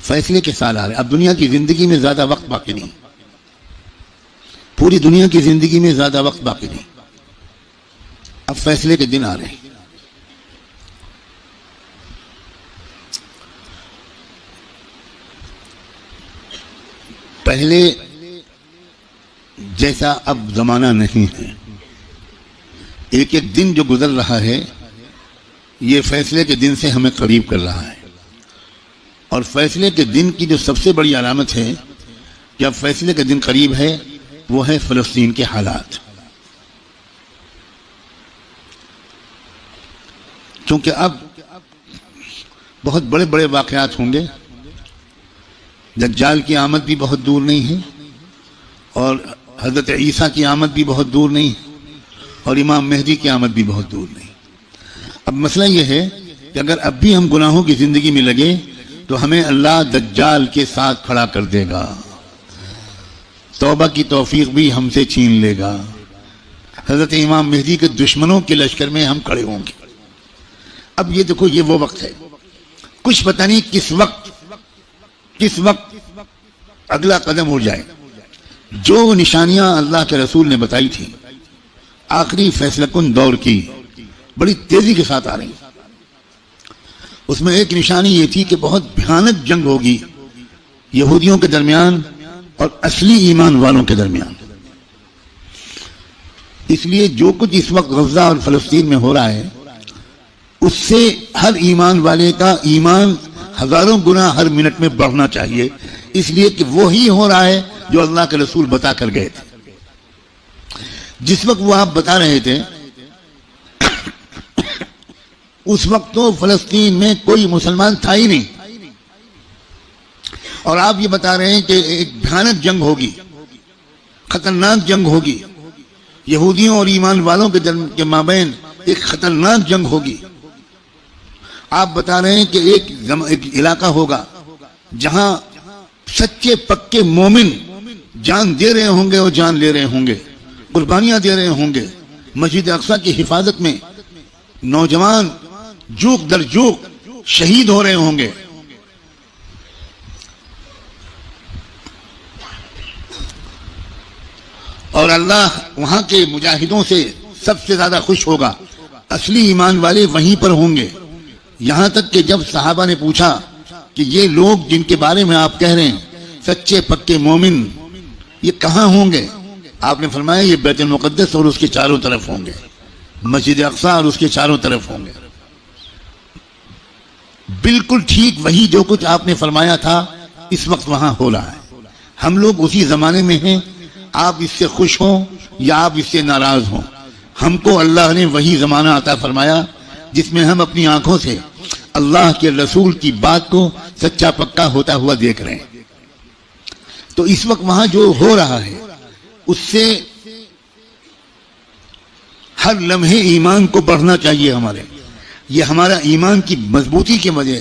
فیصلے کے سال آ رہے. اب دنیا کی زندگی میں زیادہ وقت باقی نہیں, پوری دنیا کی زندگی میں زیادہ وقت باقی نہیں. اب فیصلے کے دن آ رہے ہیں. پہلے جیسا اب زمانہ نہیں ہے. ایک ایک دن جو گزر رہا ہے یہ فیصلے کے دن سے ہمیں قریب کر رہا ہے. اور فیصلے کے دن کی جو سب سے بڑی علامت ہے کہ اب فیصلے کا دن قریب ہے وہ ہے فلسطین کے حالات. کیونکہ اب بہت بڑے بڑے واقعات ہوں گے. دجال کی آمد بھی بہت دور نہیں ہے, اور حضرت عیسیٰ کی آمد بھی بہت دور نہیں ہے, اور امام مہدی کی آمد بھی بہت دور نہیں. اب مسئلہ یہ ہے کہ اگر اب بھی ہم گناہوں کی زندگی میں لگے تو ہمیں اللہ دجال کے ساتھ کھڑا کر دے گا, توبہ کی توفیق بھی ہم سے چھین لے گا. حضرت امام مہدی کے دشمنوں کے لشکر میں ہم کھڑے ہوں گے. اب یہ دیکھو, یہ وہ وقت ہے, کچھ پتہ نہیں کس وقت اگلا قدم ہو جائے. جو نشانیاں اللہ کے رسول نے بتائی تھی آخری فیصلہ کن دور کی بڑی تیزی کے ساتھ آ رہی. اس میں ایک نشانی یہ تھی کہ بہت بھیانک جنگ ہوگی یہودیوں کے درمیان اور اصلی ایمان والوں کے درمیان. اس لیے جو کچھ اس وقت غزہ اور فلسطین میں ہو رہا ہے اس سے ہر ایمان والے کا ایمان ہزاروں گنا ہر منٹ میں بڑھنا چاہیے, اس لیے کہ وہی ہو رہا ہے جو اللہ کے رسول بتا کر گئے تھے. جس وقت وہ آپ بتا رہے تھے اس وقت تو فلسطین میں کوئی مسلمان تھا ہی نہیں, اور آپ یہ بتا رہے ہیں کہ ایک بھیانک جنگ ہوگی, خطرناک جنگ ہوگی, یہودیوں اور ایمان والوں کے مابین ایک خطرناک جنگ ہوگی. آپ بتا رہے ہیں کہ ایک علاقہ ہوگا جہاں سچے پکے مومن جان دے رہے ہوں گے اور جان لے رہے ہوں گے, قربانیاں دے رہے ہوں گے. مسجد اقصیٰ کی حفاظت میں نوجوان جوک در جوک شہید ہو رہے ہوں گے. اور اللہ وہاں کے مجاہدوں سے سب سے زیادہ خوش ہوگا. اصلی ایمان والے وہیں پر ہوں گے. یہاں تک کہ جب صحابہ نے پوچھا کہ یہ لوگ جن کے بارے میں آپ کہہ رہے ہیں سچے پکے مومن یہ کہاں ہوں گے, آپ نے فرمایا یہ بیت المقدس اور اس کے چاروں طرف ہوں گے, مسجد اقصیٰ اور اس کے چاروں طرف ہوں گے. بالکل ٹھیک وہی جو کچھ آپ نے فرمایا تھا اس وقت وہاں ہو رہا ہے. ہم لوگ اسی زمانے میں ہیں, آپ اس سے خوش ہوں یا آپ اس سے ناراض ہوں, ہم کو اللہ نے وہی زمانہ عطا فرمایا جس میں ہم اپنی آنکھوں سے اللہ کے رسول کی بات کو سچا پکا ہوتا ہوا دیکھ رہے ہیں. تو اس وقت وہاں جو ہو رہا ہے اس سے ہر لمحے ایمان کو بڑھنا چاہیے ہمارے. یہ ہمارا ایمان کی مضبوطی کے وجہ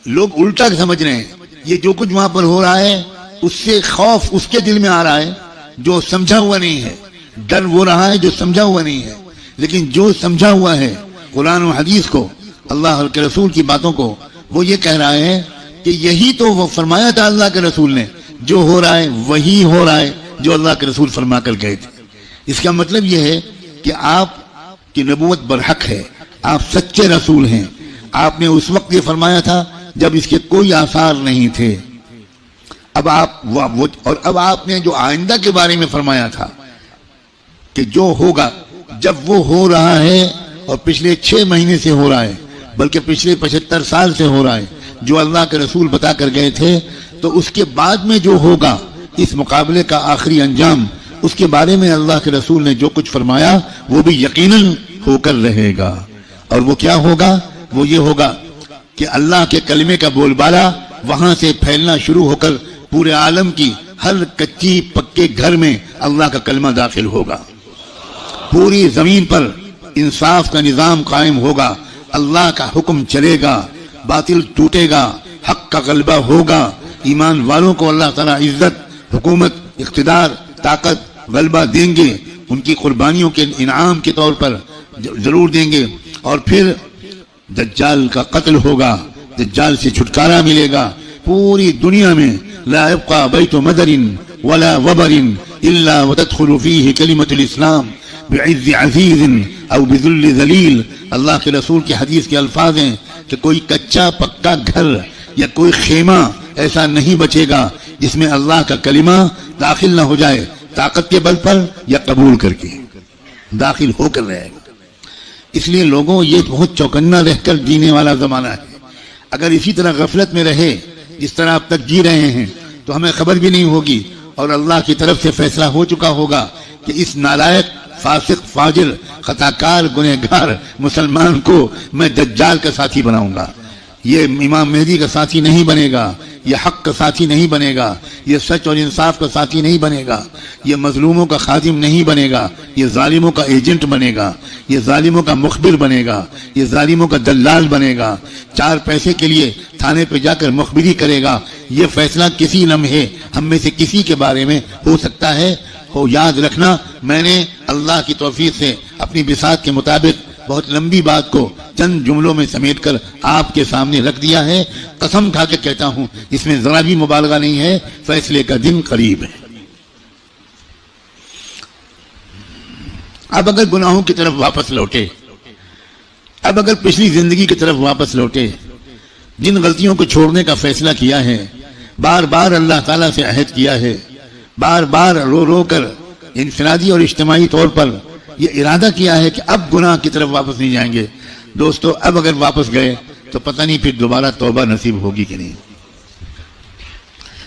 لوگ الٹا سمجھ رہے ہیں. یہ جو کچھ وہاں پر ہو رہا ہے اس سے خوف اس کے دل میں آ رہا ہے جو سمجھا ہوا نہیں ہے, ڈر وہ رہا ہے جو سمجھا ہوا نہیں ہے. لیکن جو سمجھا ہوا ہے قرآن و حدیث کو, اللہ کے رسول کی باتوں کو, وہ یہ کہہ رہا ہے کہ یہی تو وہ فرمایا تھا اللہ کے رسول نے, جو ہو رہا ہے وہی ہو رہا ہے جو اللہ کے رسول فرما کر گئے تھے. اس کا مطلب یہ ہے کہ آپ کی نبوت برحق ہے, آپ سچے رسول ہیں. آپ نے اس وقت یہ فرمایا تھا جب اس کے کوئی آثار نہیں تھے. اب آپ نے جو آئندہ کے بارے میں فرمایا تھا کہ جو ہوگا, جب وہ ہو رہا ہے اور پچھلے 6 مہینے سے ہو رہا ہے بلکہ پچھلے 75 سال سے ہو رہا ہے جو اللہ کے رسول بتا کر گئے تھے, تو اس کے بعد میں جو ہوگا اس مقابلے کا آخری انجام اس کے بارے میں اللہ کے رسول نے جو کچھ فرمایا وہ بھی یقیناً ہو کر رہے گا. اور وہ کیا ہوگا؟ وہ یہ ہوگا کہ اللہ کے کلمے کا بول بالا وہاں سے پھیلنا شروع ہو کر پورے عالم کی ہر کچی پکے گھر میں اللہ کا کلمہ داخل ہوگا. پوری زمین پر انصاف کا نظام قائم ہوگا, اللہ کا حکم چلے گا, باطل ٹوٹے گا, حق کا غلبہ ہوگا. ایمان والوں کو اللہ تعالیٰ عزت, حکومت, اقتدار, طاقت, غلبہ دیں گے, ان کی قربانیوں کے انعام کے طور پر ضرور دیں گے. اور پھر دجال کا قتل ہوگا, دجال سے چھٹکارا ملے گا, پوری دنیا میں لا يبقى بیت مدر ولا وبر الا وتدخل فيه کلمۃ الاسلام بعز عزیز او بذل ذلیل. اللہ کے رسول کی حدیث کے الفاظ ہیں کہ کوئی کچا پکا گھر یا کوئی خیمہ ایسا نہیں بچے گا جس میں اللہ کا کلمہ داخل نہ ہو جائے، طاقت کے بل پر یا قبول کر کے داخل ہو کر رہے گا. اس لیے لوگوں یہ بہت چوکنا رہ کر جینے والا زمانہ ہے. اگر اسی طرح غفلت میں رہے جس طرح اب تک جی رہے ہیں تو ہمیں خبر بھی نہیں ہوگی، اور اللہ کی طرف سے فیصلہ ہو چکا ہوگا کہ اس نالائق فاسق فاجر خطاکار گنہگار مسلمان کو میں دجال کا ساتھی بناؤں گا. یہ امام مہدی کا ساتھی نہیں بنے گا، یہ حق کا ساتھی نہیں بنے گا، یہ سچ اور انصاف کا ساتھی نہیں بنے گا، یہ مظلوموں کا خادم نہیں بنے گا، یہ ظالموں کا ایجنٹ بنے گا، یہ ظالموں کا مخبر بنے گا، یہ ظالموں کا دلال بنے گا، 4 پیسے کے لیے تھانے پہ جا کر مخبری کرے گا. یہ فیصلہ کسی لمحے ہم میں سے کسی کے بارے میں ہو سکتا ہے. ہو یاد رکھنا، میں نے اللہ کی توفیق سے اپنی بساط کے مطابق بہت لمبی بات کو چند جملوں میں سمیٹ کر آپ کے سامنے رکھ دیا ہے. قسم کھا کے کہتا ہوں اس میں ذرا بھی مبالغہ نہیں ہے، فیصلے کا دن قریب ہے. اب اگر گناہوں کی طرف واپس لوٹے، اب اگر پچھلی زندگی کی طرف واپس لوٹے، جن غلطیوں کو چھوڑنے کا فیصلہ کیا ہے، بار بار اللہ تعالیٰ سے عہد کیا ہے، بار بار رو رو کر انفرادی اور اجتماعی طور پر یہ ارادہ کیا ہے کہ اب گناہ کی طرف واپس نہیں جائیں گے. دوستو اب اگر واپس گئے تو پتہ نہیں پھر دوبارہ توبہ نصیب ہوگی کہ نہیں.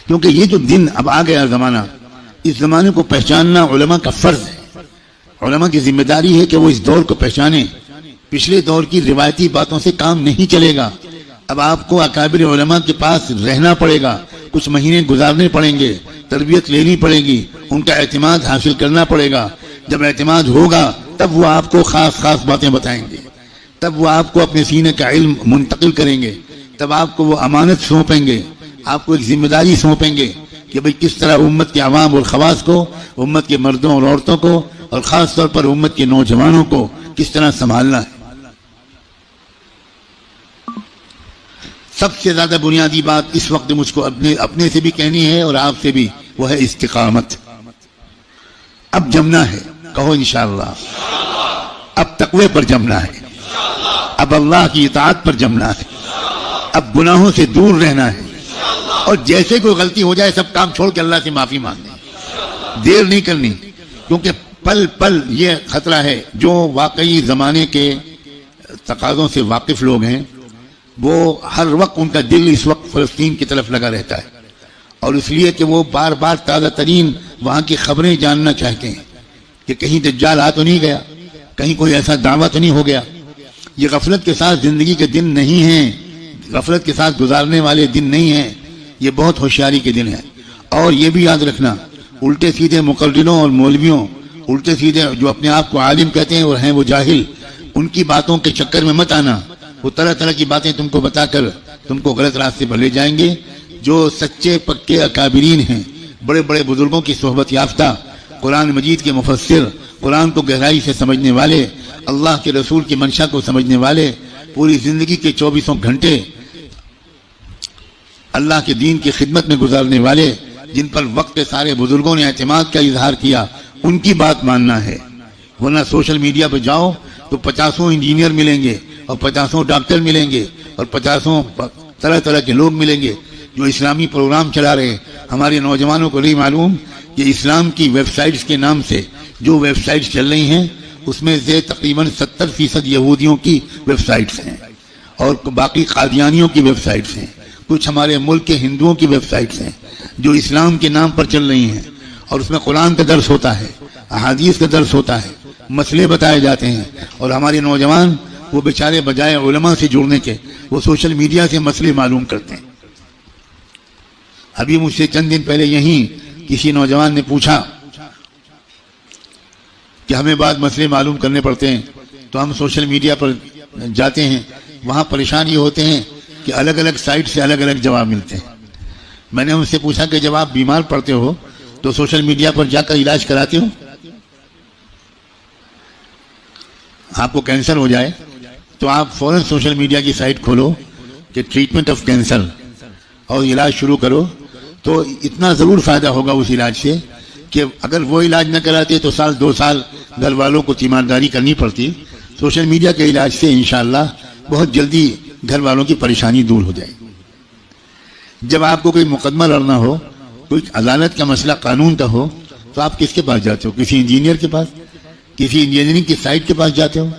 کیونکہ یہ جو دن اب آ گیا زمانہ، اس زمانے کو پہچاننا علماء کا فرض ہے. علماء کی ذمہ داری ہے کہ وہ اس دور کو پہچانیں. پچھلے دور کی روایتی باتوں سے کام نہیں چلے گا. اب آپ کو اکابر علماء کے پاس رہنا پڑے گا، کچھ مہینے گزارنے پڑیں گے، تربیت لینی پڑے گی، ان کا اعتماد حاصل کرنا پڑے گا. جب اعتماد ہوگا تب وہ آپ کو خاص خاص باتیں بتائیں گے، تب وہ آپ کو اپنے سینے کا علم منتقل کریں گے، تب آپ کو وہ امانت سونپیں گے، آپ کو ایک ذمہ داری سونپیں گے کہ بھئی کس طرح امت کے عوام اور خواص کو، امت کے مردوں اور عورتوں کو، اور خاص طور پر امت کے نوجوانوں کو کس طرح سنبھالنا ہے. سب سے زیادہ بنیادی بات اس وقت مجھ کو اپنے سے بھی کہنی ہے اور آپ سے بھی، وہ ہے استقامت. اب جمنا ہے، کہو انشاءاللہ. اب تقوی پر جمنا ہے، اب اللہ کی اطاعت پر جمنا ہے، اب گناہوں سے دور رہنا ہے، اور جیسے کوئی غلطی ہو جائے سب کام چھوڑ کے اللہ سے معافی مانگنی، دیر نہیں کرنی. کیونکہ پل پل یہ خطرہ ہے. جو واقعی زمانے کے تقاضوں سے واقف لوگ ہیں وہ ہر وقت ان کا دل اس وقت فلسطین کی طرف لگا رہتا ہے، اور اس لیے کہ وہ بار بار تازہ ترین وہاں کی خبریں جاننا چاہتے ہیں کہ کہیں دجال آ تو نہیں گیا، کہیں کوئی ایسا دعویٰ تو نہیں ہو گیا. یہ غفلت کے ساتھ زندگی کے دن نہیں ہیں، غفلت کے ساتھ گزارنے والے دن نہیں ہیں، یہ بہت ہوشیاری کے دن ہیں. اور یہ بھی یاد رکھنا، الٹے سیدھے مقرروں اور مولویوں، الٹے سیدھے جو اپنے آپ کو عالم کہتے ہیں اور ہیں وہ جاہل، ان کی باتوں کے چکر میں مت آنا. وہ طرح طرح کی باتیں تم کو بتا کر تم کو غلط راستے پر لے جائیں گے. جو سچے پکے اکابرین ہیں، بڑے بڑے بزرگوں کی صحبت یافتہ، قرآن مجید کے مفسر، قرآن کو گہرائی سے سمجھنے والے، اللہ کے رسول کی منشا کو سمجھنے والے، پوری زندگی کے 24 گھنٹے اللہ کے دین کی خدمت میں گزارنے والے، جن پر وقت سارے بزرگوں نے اعتماد کا اظہار کیا، ان کی بات ماننا ہے. ورنہ سوشل میڈیا پہ جاؤ تو 50 انجینئر ملیں گے، اور 50 ڈاکٹر ملیں گے، اور 50 طرح طرح کے لوگ ملیں گے جو اسلامی پروگرام چلا رہے ہیں. ہمارے نوجوانوں کو نہیں معلوم کہ اسلام کی ویب سائٹس کے نام سے جو ویب سائٹس چل رہی ہیں اس میں سے تقریباً 70% یہودیوں کی ویب سائٹس ہیں، اور باقی قادیانیوں کی ویب سائٹس ہیں، کچھ ہمارے ملک کے ہندوؤں کی ویب سائٹس ہیں جو اسلام کے نام پر چل رہی ہیں. اور اس میں قرآن کا درس ہوتا ہے، احادیث کا درس ہوتا ہے، مسئلے بتائے جاتے ہیں، اور ہمارے نوجوان وہ بیچارے بجائے علماء سے جڑنے کے وہ سوشل میڈیا سے مسئلے معلوم کرتے ہیں. ابھی مجھ سے چند دن پہلے یہیں کسی نوجوان نے پوچھا کہ ہمیں بعض مسئلے معلوم کرنے پڑتے ہیں تو ہم سوشل میڈیا پر جاتے ہیں، وہاں پریشان یہ ہوتے ہیں کہ الگ الگ سائٹ سے الگ الگ جواب ملتے ہیں. میں نے ان سے پوچھا کہ جب آپ بیمار پڑتے ہو تو سوشل میڈیا پر جا کر علاج کراتے ہو؟ آپ کو کینسر ہو جائے تو آپ فوراً سوشل میڈیا کی سائٹ کھولو کہ ٹریٹمنٹ آف کینسر، اور علاج شروع کرو تو اتنا ضرور فائدہ ہوگا اس علاج سے کہ اگر وہ علاج نہ کراتے تو سال 2 سال گھر والوں کو تیمارداری کرنی پڑتی. سوشل میڈیا کے علاج سے انشاءاللہ بہت جلدی گھر والوں کی پریشانی دور ہو جائے گی. جب آپ کو کوئی مقدمہ لڑنا ہو, کوئی عدالت کا مسئلہ قانون کا ہو, تو آپ کس کے پاس جاتے ہو؟ کسی انجینئر کے پاس, کسی انجینئرنگ کی سائٹ کے پاس جاتے ہو,